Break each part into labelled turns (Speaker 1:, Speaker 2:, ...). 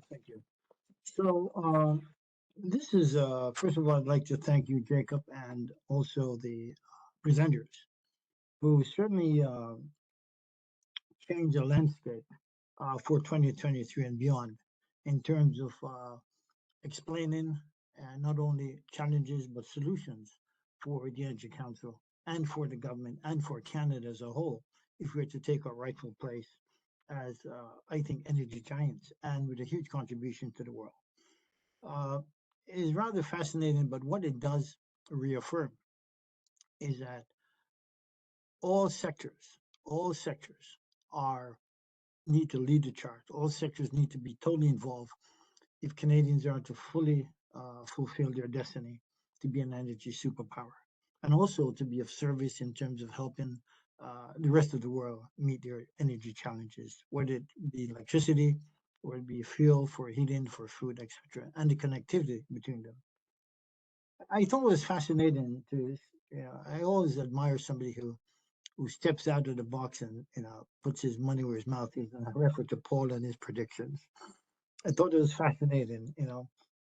Speaker 1: Thank you. So, this is, first of all, I'd like to thank you, Jacob, and also the presenters who certainly changed the landscape for 2023 and beyond in terms of explaining not only challenges but solutions for the Energy Council and for the government and for Canada as a whole, if we're to take our rightful place as, I think, energy giants and with a huge contribution to the world. Uh, is rather fascinating, but what it does reaffirm is that all sectors are need to lead the charge. All sectors need to be totally involved if Canadians are to fully fulfill their destiny to be an energy superpower, and also to be of service in terms of helping the rest of the world meet their energy challenges, whether it be electricity, or it be fuel for heating, for food, etc., and the connectivity between them. I thought it was fascinating to, I always admire somebody who steps out of the box and puts his money where his mouth is, and I refer to Paul and his predictions. I thought it was fascinating,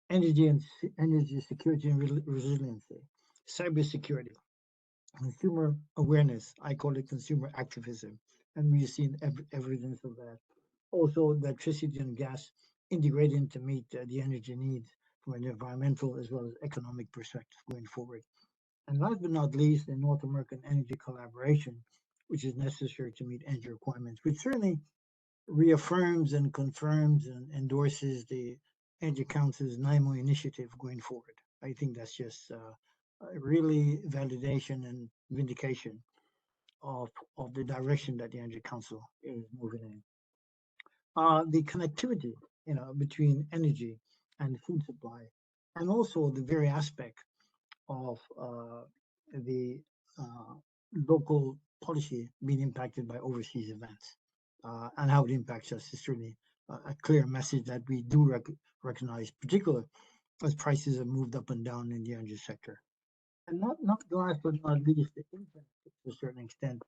Speaker 1: energy and energy security and resiliency, cybersecurity, consumer awareness. I call it consumer activism, and we've seen evidence of that. Also, electricity and gas integrating to meet the energy needs from an environmental as well as economic perspective going forward. And last but not least, the North American energy collaboration, which is necessary to meet energy requirements, which certainly reaffirms and confirms and endorses the Energy Council's NIMO initiative going forward. I think that's just really validation and vindication of, of the direction that the Energy Council is moving in. The connectivity, between energy and food supply, and also the very aspect of the uh, local policy being impacted by overseas events, and how it impacts us is certainly a clear message that we do recognize, particularly as prices have moved up and down in the energy sector. And not last but not least, the impact to a certain extent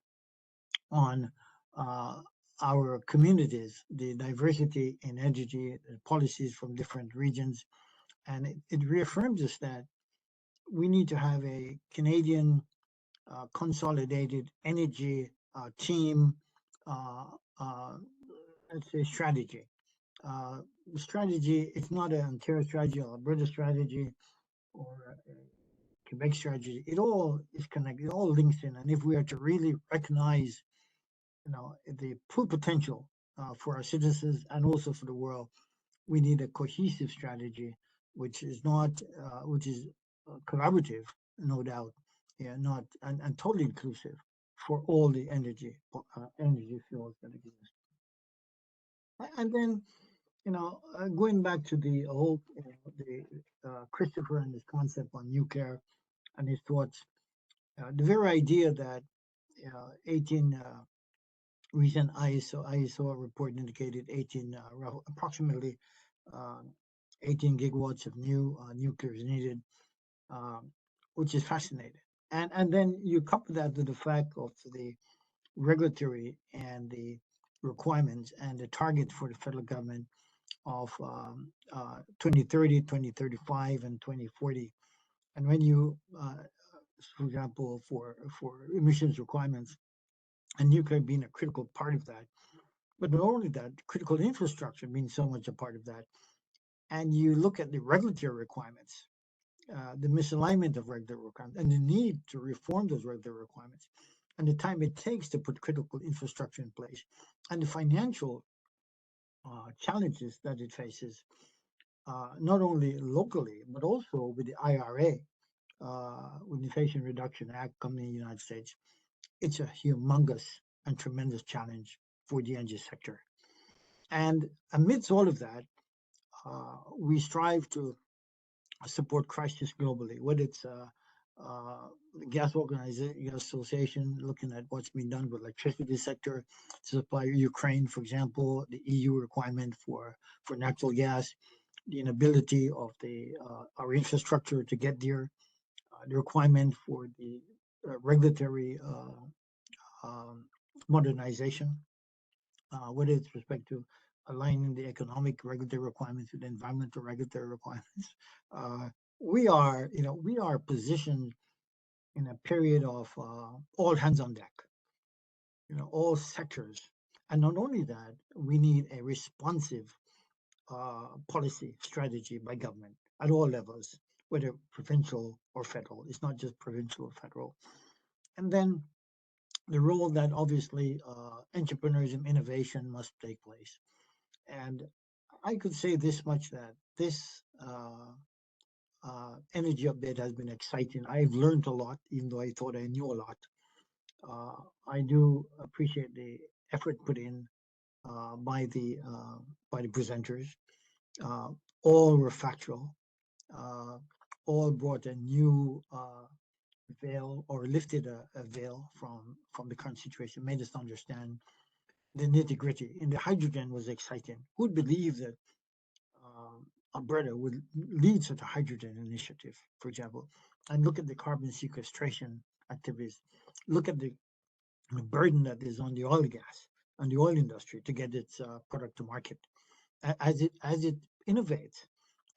Speaker 1: on uh, our communities, the diversity in energy policies from different regions. And it reaffirms us that we need to have a Canadian consolidated energy team, uh, uh, let's say strategy. Uh, strategy, it's not an Ontario strategy or Alberta strategy or a Quebec strategy. It all is connected, it all links in. And if we are to really recognize, the full potential for our citizens and also for the world, we need a cohesive strategy, which is collaborative, no doubt, yeah, not and totally inclusive for all the energy fields that exist. And then, going back to the whole, the Christopher and his concept on nuclear and his thoughts, the very idea that 18 recent ISO report indicated 18 approximately uh, 18 gigawatts of new nuclear is needed, um, which is fascinating. And then you couple that with the fact of the regulatory and the requirements and the target for the federal government of 2030, 2035, and 2040. And when you, for example, for emissions requirements, and nuclear being a critical part of that, but not only that, critical infrastructure being so much a part of that. And you look at the regulatory requirements, the misalignment of regulatory requirements, and the need to reform those regulatory requirements, and the time it takes to put critical infrastructure in place, and the financial challenges that it faces, not only locally, but also with the IRA, with the Inflation Reduction Act coming in the United States. It's a humongous and tremendous challenge for the energy sector. And amidst all of that, we strive to support crisis globally, whether it's the Gas Organization Association looking at what's being done with electricity sector to supply Ukraine, for example, the EU requirement for natural gas, the inability of the our infrastructure to get there, the requirement for the regulatory um, modernization, whether it's respect to aligning the economic regulatory requirements with environmental regulatory requirements. Uh, we are positioned in a period of all hands on deck, all sectors. And not only that, we need a responsive policy strategy by government at all levels, whether provincial or federal. It's not just provincial or federal. And then the role that obviously entrepreneurship innovation must take place. And I could say this much, that this energy update has been exciting. I've learned a lot, even though I thought I knew a lot. I do appreciate the effort put in by the presenters. Uh, all were factual. Uh, all brought a new veil, or lifted a veil from the current situation, made us understand the nitty gritty. And the hydrogen was exciting. Who'd believe that Alberta would lead such a hydrogen initiative, for example, and look at the carbon sequestration activities. Look at the burden that is on the oil gas, on the oil industry to get its product to market, as it innovates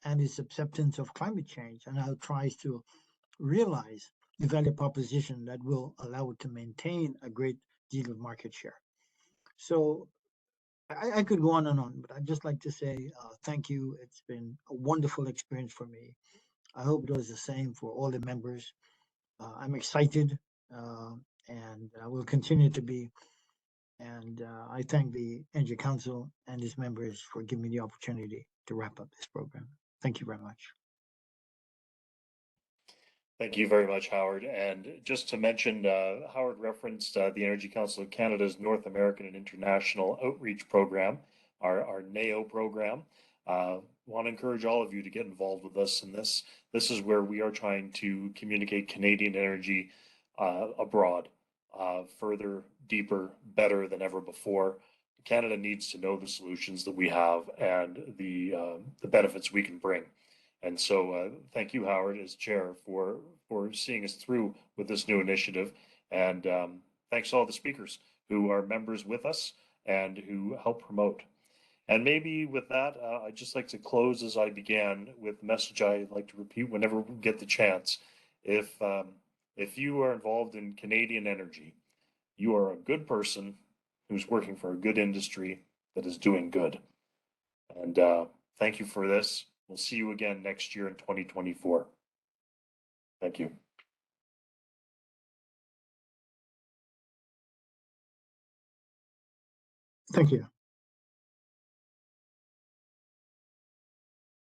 Speaker 1: and its acceptance of climate change, and how it tries to realize the value proposition that will allow it to maintain a great deal of market share. So I could go on, but I'd just like to say thank you. It's been a wonderful experience for me. I hope it was the same for all the members. I'm excited, uh, and I will continue to be. And I thank the Energy Council and its members for giving me the opportunity to wrap up this program. Thank you very much.
Speaker 2: Thank you very much, Howard. And just to mention, Howard referenced the Energy Council of Canada's North American and International Outreach Program, our NAO program. Want to encourage all of you to get involved with us in this. This is where we are trying to communicate Canadian energy abroad, further, deeper, better than ever before. Canada needs to know the solutions that we have and the benefits we can bring. And so thank you, Howard, as chair, for seeing us through with this new initiative. And thanks to all the speakers who are members with us and who help promote. And maybe with that, I'd just like to close as I began with a message I'd like to repeat whenever we get the chance. If you are involved in Canadian energy, you are a good person who's working for a good industry that is doing good. And thank you for this. We'll see you again next year in 2024. Thank you.
Speaker 1: Thank you.